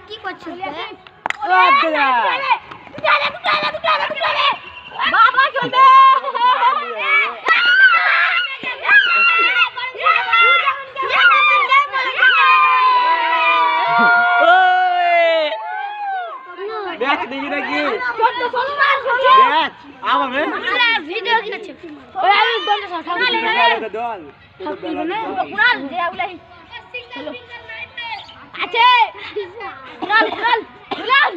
কি করছিস বাবা চলবে ব্যাচ দেখি নাকি ব্যাচ আমারে ভিডিও কিনেছে ওই আমি দলটা সাথে দল কুরাল যে আগুলাই আছে কুরাল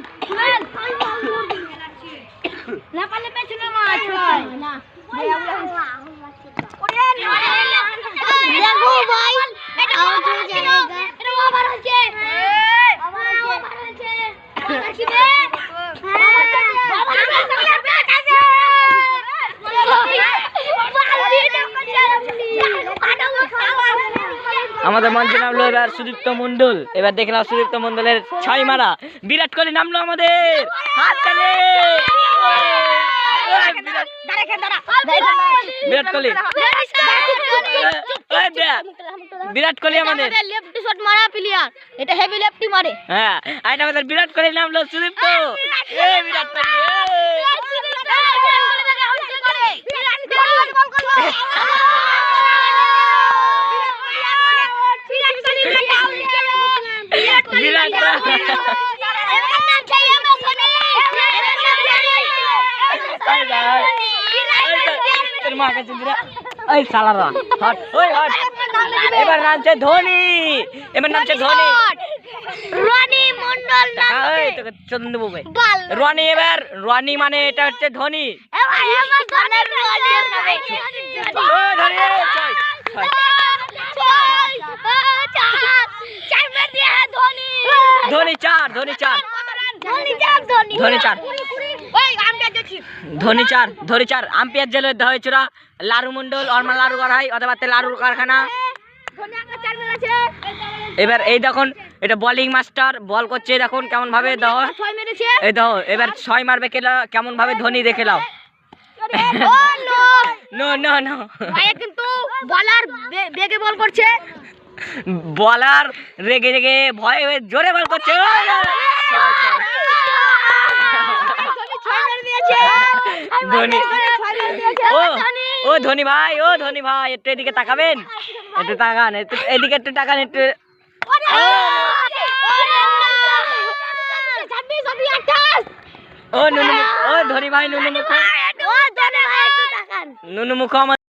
না পালে পেছনে মাছ হয় না ওরে দেখো ভাই এটা আউট হয়ে যাবে এটা ওভার হচ্ছে ওভার হচ্ছে কি রে আমাদের মঞ্চে নামলো এবার সুদীপ্ত মন্ডল। এবার দেখে নাও সুদীপ্ত মন্ডলের 6 মারা। বিরাট কোহলি নামলো আমাদের হাততালি। বিরাট কোহলি বিরাট কোহলি আমাদের লেফট শট মারা প্লেয়ার এটা হেভি লেফটি মারে হ্যাঁ আর এটা আমাদের বিরাট কোহলি নামলো সুদীপ্ত বিরাট এবার নামছে ধোনি রনি মন্ডল রনি এবার রনি মানে এটা হচ্ছে ধোনি ধোনি 4 আম্পায়ার জেলে হয়েছিল লারু মন্ডল অর্মা লারু গড়াই অথবা লারুর কারখানা। এবার এই দেখুন এটা বোলিং মাস্টার বল করছে দেখুন কেমন ভাবে দেখো এই দেখো এবার 6 মারবে কেমন ভাবে ধোনি দেখে নাও। নো নো নো কিন্তু বলার বেগে বল করছে বলার রেগে রেগে ভয়ে জোরে বল করছে ধোনি ও ধোনি ভাই একটু এদিকে তাকাবেন একটু তাকান এদিকে একটু তাকান একটু ও ধোনি ভাই নুনু মুখ